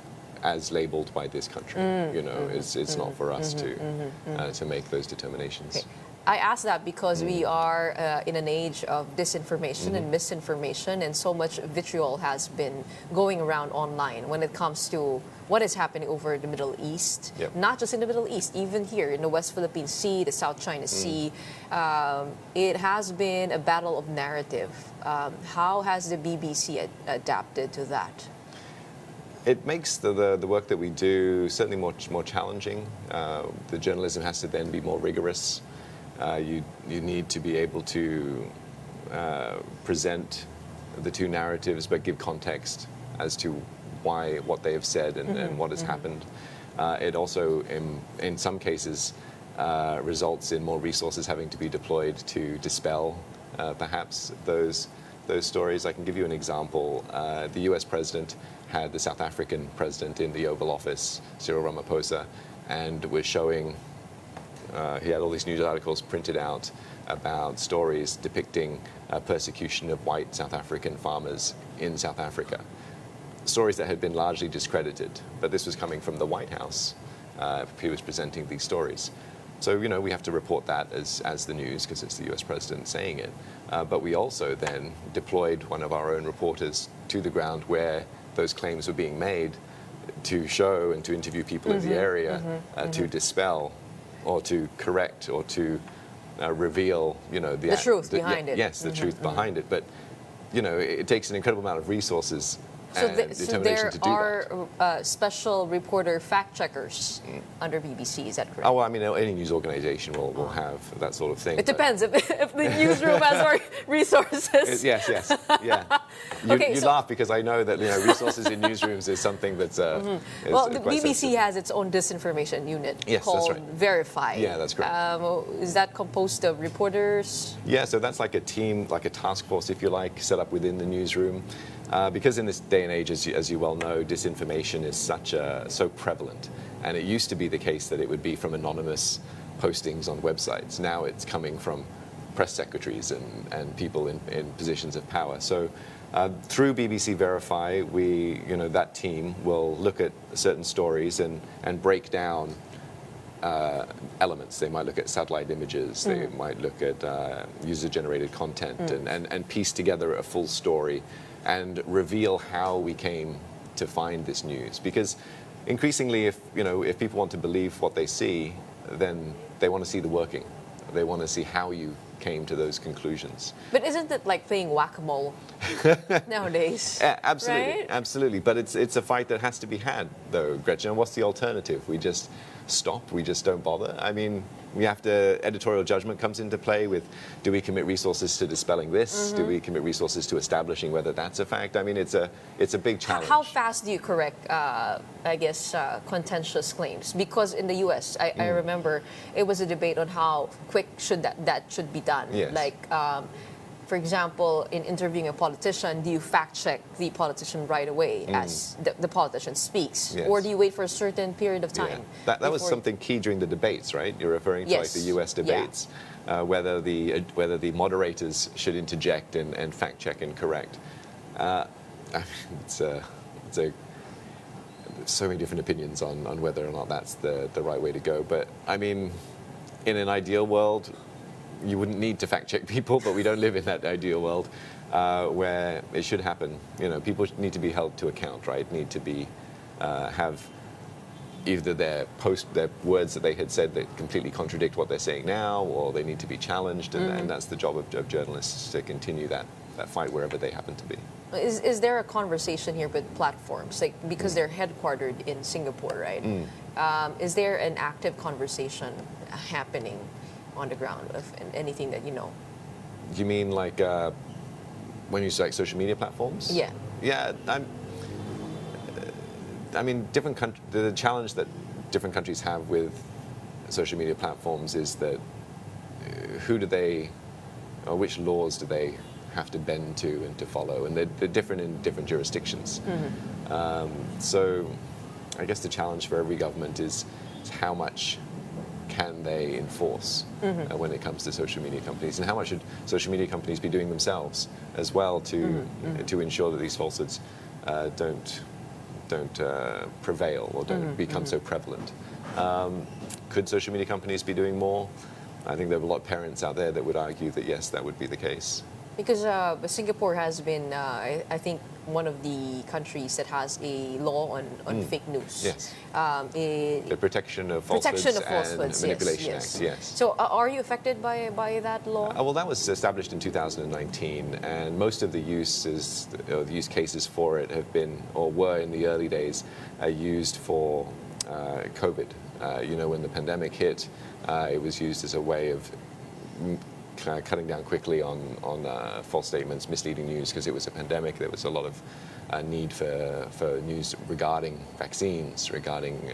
as labelled by this country. It's not for us to make those determinations. Okay. I ask that because we are in an age of disinformation and misinformation, and so much vitriol has been going around online when it comes to what is happening over the Middle East. Not just in the Middle East, even here in the West Philippine Sea, the South China Sea. It has been a battle of narrative. How has the BBC adapted to that? It makes the work that we do certainly more challenging. The journalism has to then be more rigorous. You need to be able to present the two narratives, but give context as to what they have said and what has happened. It also, in some cases, results in more resources having to be deployed to dispel, perhaps, those stories. I can give you an example. The U.S. president had the South African president in the Oval Office, Cyril Ramaphosa, and was showing. He had all these news articles printed out about stories depicting persecution of white South African farmers in South Africa. Stories that had been largely discredited, but this was coming from the White House. He was presenting these stories. So, we have to report that as the news because it's the US president saying it. But we also then deployed one of our own reporters to the ground where those claims were being made to show and to interview people in the area to dispel or to correct or to reveal, the truth behind it. Yes, the truth behind it. But, it takes an incredible amount of resources So, and so determination there to do are special reporter fact checkers under BBC, is that correct? Oh, well, I mean, any news organization will have that sort of thing. It depends if the newsroom has more resources. Yes, yeah. You laugh because I know that resources in newsrooms is something that's. Well, the BBC has its own disinformation unit called Verify. Yeah, that's correct. Is that composed of reporters? Yeah, so that's like a team, like a task force, if you like, set up within the newsroom. Because in this day and age, as you well know, disinformation is so prevalent. And it used to be the case that it would be from anonymous postings on websites. Now it's coming from press secretaries and people in positions of power. So through BBC Verify, that team will look at certain stories and break down elements. They might look at satellite images, they might look at user-generated content and piece together a full story and reveal how we came to find this news. Because increasingly, if people want to believe what they see, then they want to see the working. They want to see how you came to those conclusions. But isn't it like playing whack-a-mole nowadays? Absolutely, right? absolutely. But it's a fight that has to be had, though, Gretchen. And what's the alternative? We just stop? We just don't bother? I mean, we have to, editorial judgment comes into play with, do we commit resources to dispelling this? Do we commit resources to establishing whether that's a fact? I mean, it's a big challenge. How fast do you correct, contentious claims? Because in the U.S., I remember it was a debate on how quick that should be done. Yes. Like, for example, in interviewing a politician, do you fact-check the politician right away as the politician speaks? Yes. Or do you wait for a certain period of time? Yeah. That was something key during the debates, right? You're referring to like the U.S. debates, whether the moderators should interject and fact-check and correct. There's so many different opinions on whether or not that's the right way to go. But I mean, in an ideal world, you wouldn't need to fact-check people, but we don't live in that ideal world where it should happen. People need to be held to account, right? Need to be have either their words that they had said that completely contradict what they're saying now, or they need to be challenged, and that's the job of journalists to continue that fight wherever they happen to be. Is there a conversation here with platforms, like because they're headquartered in Singapore, right? Is there an active conversation happening on the ground of anything that you know? You mean like when you say like social media platforms? Yeah. Yeah. I mean, the challenge that different countries have with social media platforms is that which laws do they have to bend to and to follow, and they're different in different jurisdictions. So I guess the challenge for every government is how much can they enforce when it comes to social media companies, and how much should social media companies be doing themselves as well to ensure that these falsehoods don't prevail or don't become so prevalent. Could social media companies be doing more? I think there are a lot of parents out there that would argue that yes, that would be the case. Because Singapore has been, I think, one of the countries that has a law on fake news. Yes. The Protection of Falsehoods and Manipulation Act, yes. So are you affected by that law? Well, that was established in 2019, and most of the use cases for it have been, or were in the early days, used for COVID. When the pandemic hit, it was used as a way of cutting down quickly on false statements, misleading news, because it was a pandemic. There was a lot of need for news regarding vaccines, regarding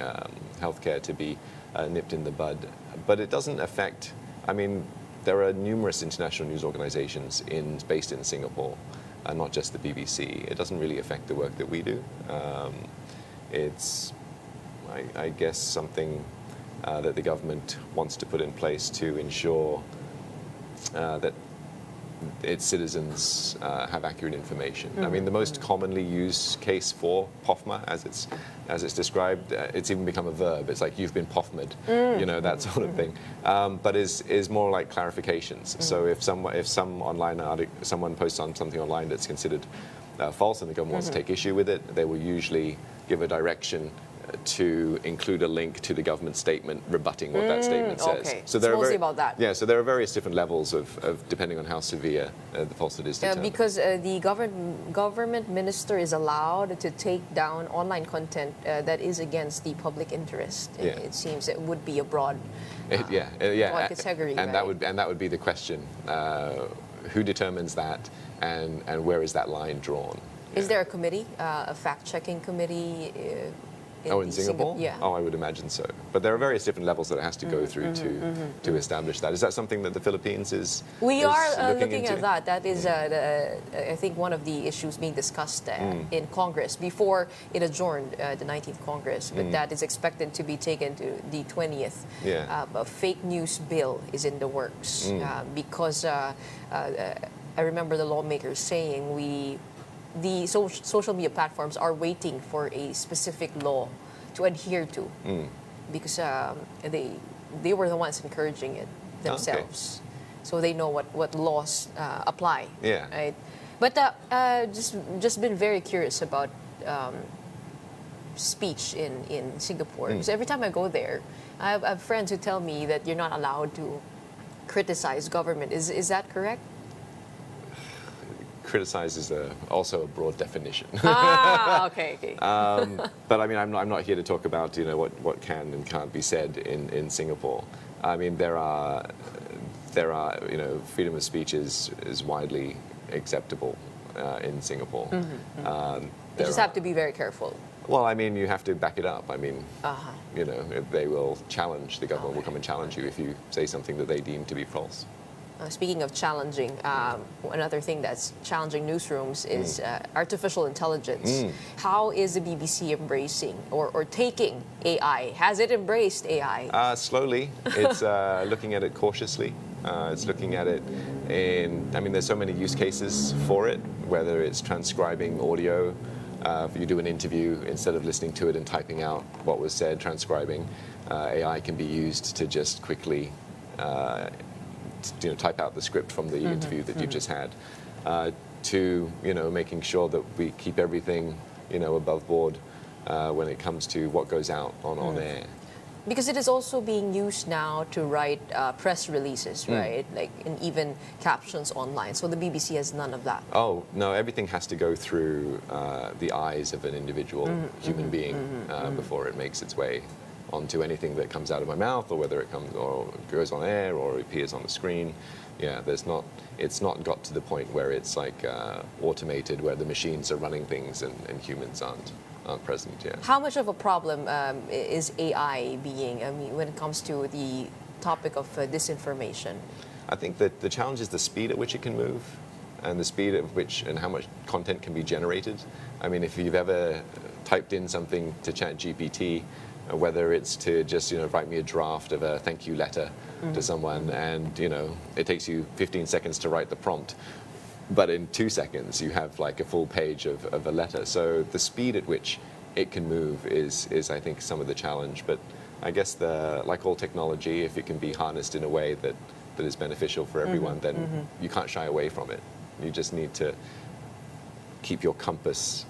healthcare to be nipped in the bud. But it doesn't affect, there are numerous international news organizations based in Singapore, not just the BBC. It doesn't really affect the work that we do. It's, I guess, something that the government wants to put in place to ensure that its citizens have accurate information. The most commonly used case for POFMA, as it's described, it's even become a verb. It's like, you've been POFMA'd, that sort of thing. But is more like clarifications. So if someone posts on something online that's considered false and the government wants to take issue with it, they will usually give a direction to include a link to the government statement rebutting what that statement says. Okay. So It's mostly about that. Yeah, so there are various different levels of depending on how severe the falsehood is determined. Because the government minister is allowed to take down online content that is against the public interest. Yeah. It seems it would be a broad, broad category. And right? that would be the question: who determines that, and where is that line drawn? Is there a committee, a fact-checking committee? In Singapore? Yeah. Oh, I would imagine so. But there are various different levels that it has to go through to establish that. Is that something that the Philippines is We are looking looking into? at that. That is, I think, one of the issues being discussed in Congress before it adjourned the 19th Congress. But that is expected to be taken to the 20th. Yeah. A fake news bill is in the works because I remember the lawmakers saying the social media platforms are waiting for a specific law to adhere to because they were the ones encouraging it themselves. So they know what laws apply. Yeah. Right? But just been very curious about speech in Singapore. Because every time I go there, I have friends who tell me that you're not allowed to criticize government. Is that correct? Criticize is also a broad definition. Okay. But I mean, I'm not here to talk about what can and can't be said in Singapore. I mean, there are freedom of speech is widely acceptable in Singapore. You just have to be very careful. Well, I mean, you have to back it up. I mean, if they will challenge, the government will come and challenge you if you say something that they deem to be false. Speaking of challenging, another thing that's challenging newsrooms is artificial intelligence. How is the BBC embracing or taking AI? Has it embraced AI? Slowly. It's looking at it cautiously. It's looking at it there's so many use cases for it, whether it's transcribing audio. If you do an interview, instead of listening to it and typing out what was said, transcribing, AI can be used to just quickly type out the script from the interview that you've just had, to making sure that we keep everything above board when it comes to what goes out on air. Because it is also being used now to write press releases, right? And even captions online. So the BBC has none of that. Oh, no, everything has to go through the eyes of an individual human being before it makes its way onto anything that comes out of my mouth, or whether it comes or goes on air or appears on the screen. Yeah, it's not got to the point where it's like automated, where the machines are running things and humans aren't present yet. How much of a problem is AI being, when it comes to the topic of disinformation? I think that the challenge is the speed at which it can move, and the speed at which and how much content can be generated. I mean, if you've ever typed in something to ChatGPT, whether it's to just write me a draft of a thank you letter to someone, and it takes you 15 seconds to write the prompt, but in 2 seconds you have like a full page of a letter. So the speed at which it can move is I think some of the challenge. But I guess like all technology, if it can be harnessed in a way that is beneficial for everyone, then you can't shy away from it. You just need to keep your compass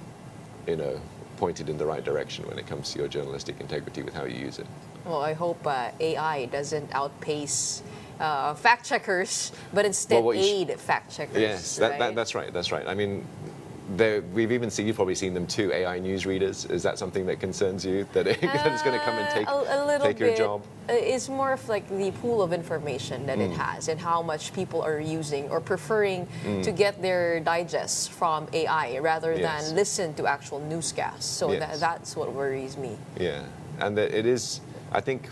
pointed in the right direction when it comes to your journalistic integrity with how you use it. Well, I hope AI doesn't outpace fact checkers, but instead aid fact checkers. Yes, right? that's right. That's right. I mean, we've even seen, you've probably seen them too, AI newsreaders. Is that something that concerns you, that it's going to come and take your job? It's more of like the pool of information that it has, and how much people are using or preferring to get their digests from AI rather than listen to actual newscasts. So that's what worries me. Yeah, and it is, I think,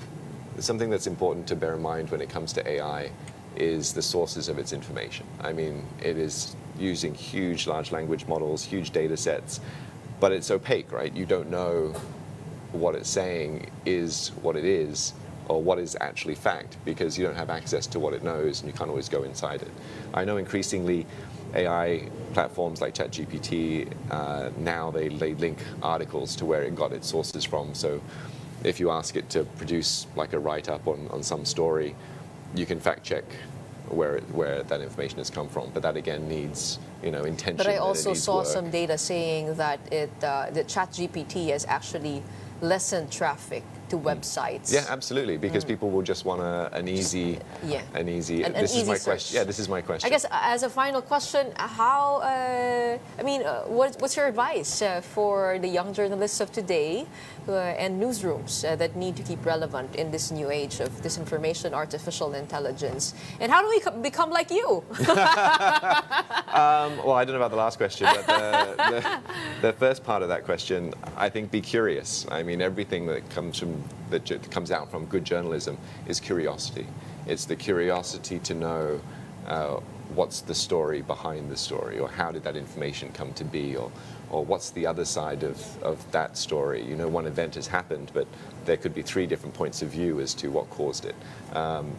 something that's important to bear in mind when it comes to AI is the sources of its information. I mean, it is using huge large language models, huge data sets, but it's opaque, right? You don't know what it's saying is what it is, or what is actually fact, because you don't have access to what it knows, and you can't always go inside it. I know increasingly AI platforms like ChatGPT, now they link articles to where it got its sources from. So if you ask it to produce like a write-up on some story, you can fact check where that information has come from, but that again needs intention. But I also saw work. some data saying that the ChatGPT has actually lessen traffic to websites? Yeah, absolutely, because people will just want an easy, this is my question. Yeah, this is my question. I guess as a final question, how, what's your advice for the young journalists of today and newsrooms that need to keep relevant in this new age of disinformation, artificial intelligence? And how do we become like you? Well, I don't know about the last question, but the first part of that question, I think be curious. I mean, everything that comes out from good journalism is curiosity. It's the curiosity to know what's the story behind the story, or how did that information come to be, or what's the other side of that story. You know, one event has happened, but there could be 3 different points of view as to what caused it.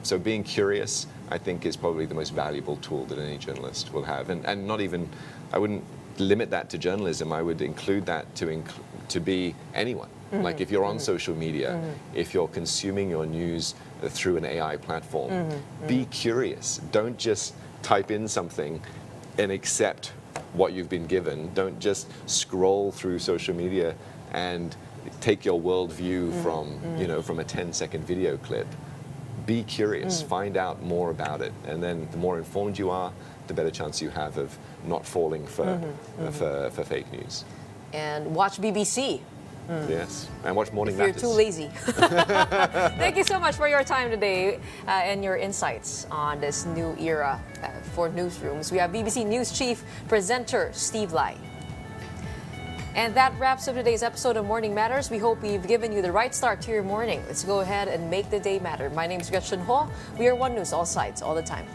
So being curious, I think, is probably the most valuable tool that any journalist will have. And not even, I wouldn't limit that to journalism. I would include that to be anyone. Like if you're on social media, if you're consuming your news through an AI platform, be curious. Don't just type in something and accept what you've been given. Don't just scroll through social media and take your worldview from a 10-second video clip. Be curious, find out more about it, and then the more informed you are, the better chance you have of not falling for fake news. And watch BBC. Yes, and watch Morning Matters. Matters. You're too lazy. Thank you so much for your time today and your insights on this new era for newsrooms. We have BBC News Chief Presenter Steve Lai. And that wraps up today's episode of Morning Matters. We hope we've given you the right start to your morning. Let's go ahead and make the day matter. My name is Gretchen Ho. We are One News, all sides, all the time.